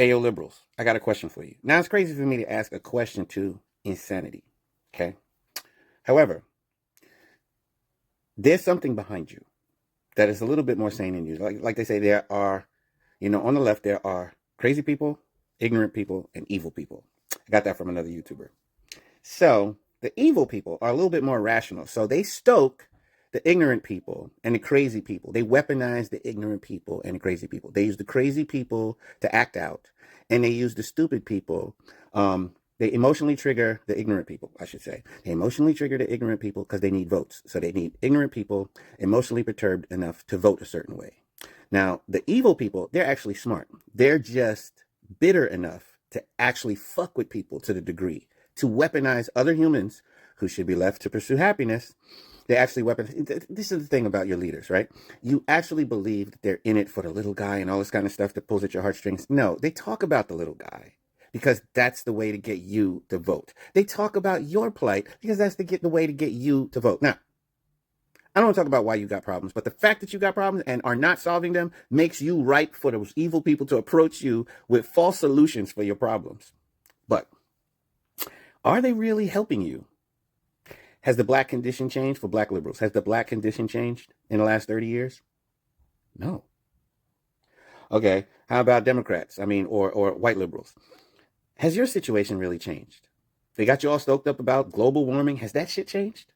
Ayo liberals, I got a question for you. Now, it's crazy for me to ask a question to insanity, okay? However, there's something behind you that is a little bit more sane than you. Like they say, there are, on the left, there are crazy people, ignorant people, and evil people. I got that from another YouTuber. So the evil people are a little bit more rational. So they stoke the ignorant people and the crazy people. They weaponize the ignorant people and the crazy people. They use the crazy people to act out, and they use the stupid people. They emotionally trigger the ignorant people, I should say. They emotionally trigger the ignorant people because they need votes. So they need ignorant people emotionally perturbed enough to vote a certain way. Now, the evil people, they're actually smart. They're just bitter enough to actually fuck with people to the degree to weaponize other humans who should be left to pursue happiness. They actually weaponize. This is the thing about your leaders, right? You actually believe that they're in it for the little guy and all this kind of stuff that pulls at your heartstrings. No, they talk about the little guy because that's the way to get you to vote. They talk about your plight because that's the way to get you to vote. Now, I don't want to talk about why you got problems, but the fact that you got problems and are not solving them makes you ripe for those evil people to approach you with false solutions for your problems. But are they really helping you? Has the black condition changed for black liberals? Has the black condition changed in the last 30 years? No. Okay, how about Democrats? Or white liberals? Has your situation really changed? They got you all stoked up about global warming. Has that shit changed?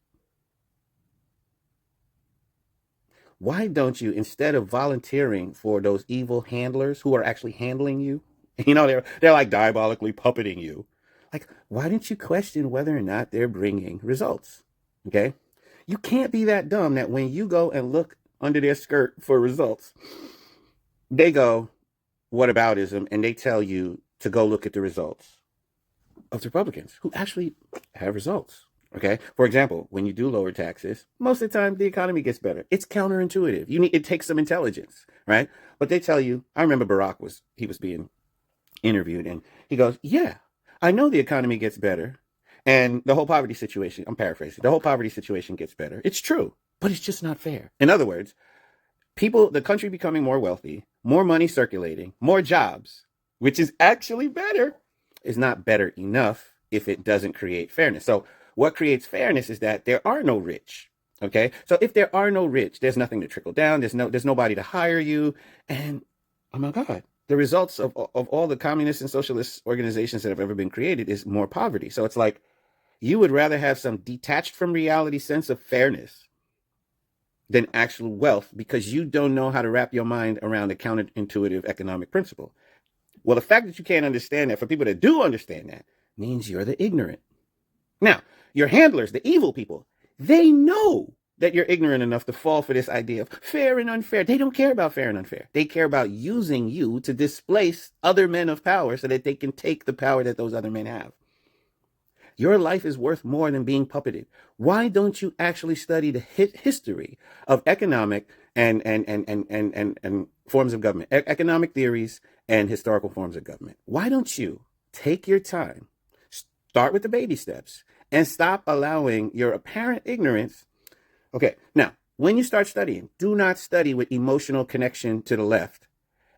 Why don't you, instead of volunteering for those evil handlers who are actually handling you, they're like diabolically puppeting you. Like, why don't you question whether or not they're bringing results? Okay? You can't be that dumb that when you go and look under their skirt for results, they go, whataboutism, and they tell you to go look at the results of the Republicans who actually have results. Okay. For example, when you do lower taxes, most of the time the economy gets better. It's counterintuitive. It takes some intelligence, right? But they tell you, I remember Barack was being interviewed and he goes, yeah, I know the economy gets better and the whole poverty situation, I'm paraphrasing, the whole poverty situation gets better. It's true, but it's just not fair. In other words, the country becoming more wealthy, more money circulating, more jobs, which is actually better, is not better enough if it doesn't create fairness. So what creates fairness is that there are no rich. Okay. So if there are no rich, there's nothing to trickle down. There's nobody to hire you. And oh my God, the results of all the communist and socialist organizations that have ever been created is more poverty. So it's like you would rather have some detached from reality sense of fairness than actual wealth because you don't know how to wrap your mind around a counterintuitive economic principle. Well, the fact that you can't understand that, for people that do understand that, means you're the ignorant. Now, your handlers, the evil people, they know that you're ignorant enough to fall for this idea of fair and unfair. They don't care about fair and unfair. They care about using you to displace other men of power so that they can take the power that those other men have. Your life is worth more than being puppeted. Why don't you actually study the history of economic and forms of government, economic theories and historical forms of government? Why don't you take your time, start with the baby steps, and stop allowing your apparent ignorance? Okay, now, when you start studying, do not study with emotional connection to the left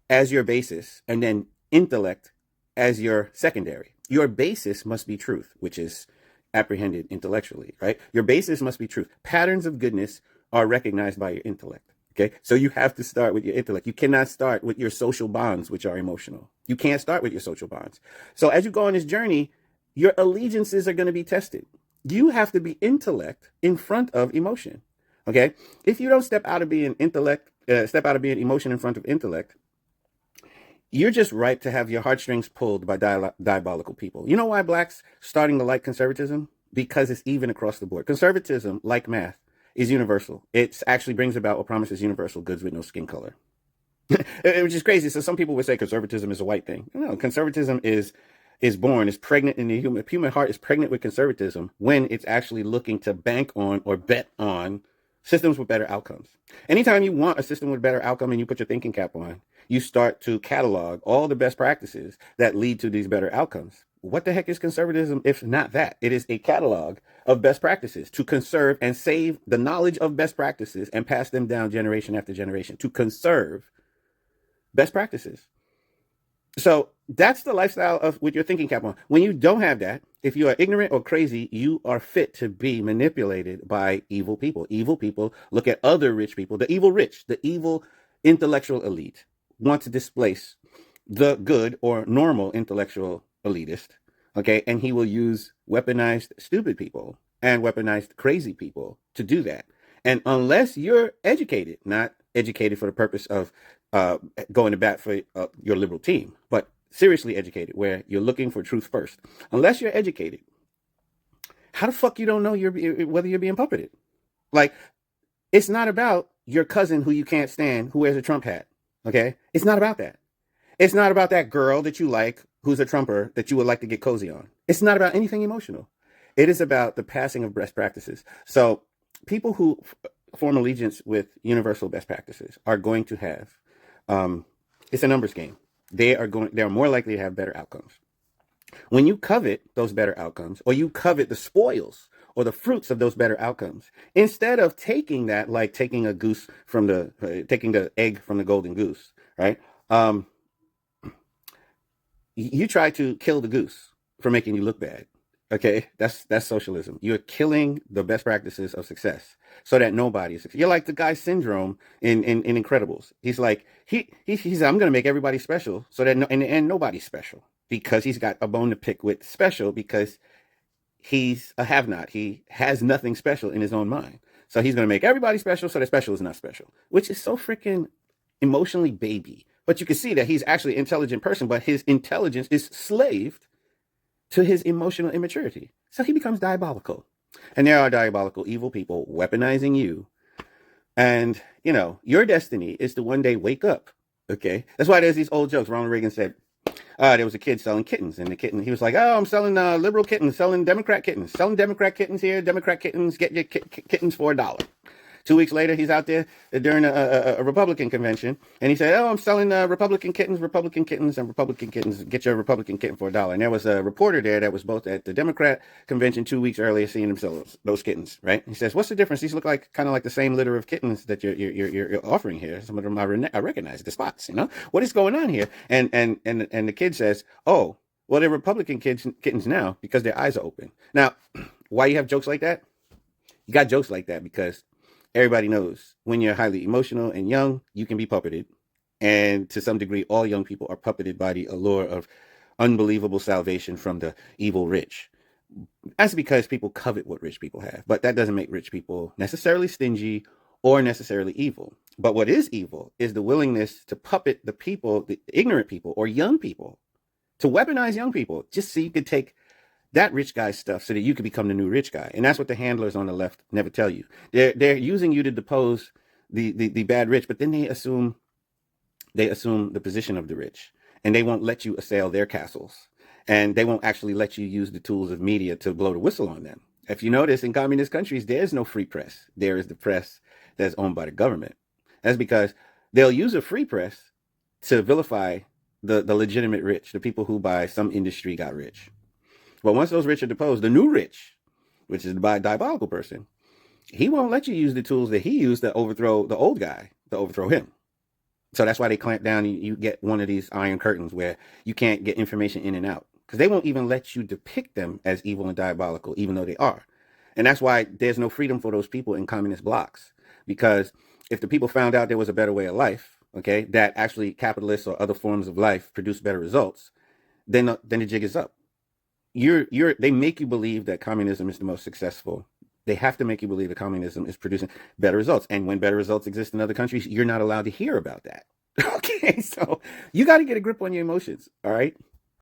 as your basis and then intellect as your secondary. Your basis must be truth, which is apprehended intellectually, right? Your basis must be truth. Patterns of goodness are recognized by your intellect. Okay. So you have to start with your intellect. You cannot start with your social bonds, which are emotional. You can't start with your social bonds. So as you go on this journey, your allegiances are going to be tested. You have to be intellect in front of emotion. Okay. If you don't step out of being emotion in front of intellect, you're just ripe to have your heartstrings pulled by diabolical people. You know why blacks starting to like conservatism? Because it's even across the board. Conservatism, like math, is universal. It actually brings about or promises universal goods with no skin color, which is crazy. So some people would say conservatism is a white thing. No, conservatism is pregnant in the human heart is pregnant with conservatism when it's actually looking to bank on or bet on systems with better outcomes. Anytime you want a system with better outcome and you put your thinking cap on, you start to catalog all the best practices that lead to these better outcomes. What the heck is conservatism if not that? It is a catalog of best practices to conserve and save the knowledge of best practices and pass them down generation after generation to conserve best practices. So that's the lifestyle of with your thinking cap on. When you don't have that, if you are ignorant or crazy, you are fit to be manipulated by evil people. Evil people look at other rich people, the evil rich, the evil intellectual elite, want to displace the good or normal intellectual elitist. Okay. And he will use weaponized stupid people and weaponized crazy people to do that. And unless you're educated, not educated for the purpose of going to bat for your liberal team, but seriously educated, where you're looking for truth first. Unless you're educated, how the fuck you don't know whether you're being puppeted? Like, it's not about your cousin who you can't stand who wears a Trump hat. Okay, it's not about that. It's not about that girl that you like who's a Trumper that you would like to get cozy on. It's not about anything emotional. It is about the passing of best practices. So people who form allegiance with universal best practices are going to have it's a numbers game. They're more likely to have better outcomes. When you covet those better outcomes, or you covet the spoils or the fruits of those better outcomes, instead of taking that, like taking taking the egg from the golden goose, right? You try to kill the goose for making you look bad. Okay, that's socialism. You're killing the best practices of success so that nobody is successful. You're like the guy Syndrome in Incredibles. He's like he's I'm gonna make everybody special so that and nobody's special because he's got a bone to pick with special because he's a have-not. He has nothing special in his own mind. So he's gonna make everybody special so that special is not special, which is so freaking emotionally baby. But you can see that he's actually an intelligent person, but his intelligence is slaved to his emotional immaturity. So he becomes diabolical. And there are diabolical, evil people weaponizing you. And, your destiny is to one day wake up. Okay. That's why there's these old jokes. Ronald Reagan said, there was a kid selling kittens, and he was like, "Oh, I'm selling liberal kittens, selling Democrat kittens here, Democrat kittens, get your kittens for $1." 2 weeks later, he's out there during a Republican convention, and he said, "Oh, I'm selling Republican kittens, and Republican kittens. Get your Republican kitten for $1." And there was a reporter there that was both at the Democrat convention 2 weeks earlier, seeing themselves those kittens. Right? He says, "What's the difference? These look like kind of like the same litter of kittens that you're offering here. Some of them I recognize the spots. What is going on here?" And the kid says, "Oh, well, they're Republican kittens now because their eyes are open." Now, why you have jokes like that? You got jokes like that because everybody knows when you're highly emotional and young, you can be puppeted. And to some degree, all young people are puppeted by the allure of unbelievable salvation from the evil rich. That's because people covet what rich people have. But that doesn't make rich people necessarily stingy or necessarily evil. But what is evil is the willingness to puppet the people, the ignorant people or young people, to weaponize young people just so you could take that rich guy stuff so that you could become the new rich guy. And that's what the handlers on the left never tell you. They're using you to depose the bad rich, but then they assume the position of the rich, and they won't let you assail their castles, and they won't actually let you use the tools of media to blow the whistle on them. If you notice, in communist countries, there's no free press. There is the press that's owned by the government. That's because they'll use a free press to vilify the legitimate rich, the people who by some industry got rich. But once those rich are deposed, the new rich, which is the diabolical person, he won't let you use the tools that he used to overthrow the old guy, to overthrow him. So that's why they clamp down. You get one of these iron curtains where you can't get information in and out, because they won't even let you depict them as evil and diabolical, even though they are. And that's why there's no freedom for those people in communist blocks, because if the people found out there was a better way of life, okay, that actually capitalists or other forms of life produce better results, then the jig is up. They make you believe that communism is the most successful. They have to make you believe that communism is producing better results. And when better results exist in other countries, you're not allowed to hear about that. Okay, so you got to get a grip on your emotions. All right.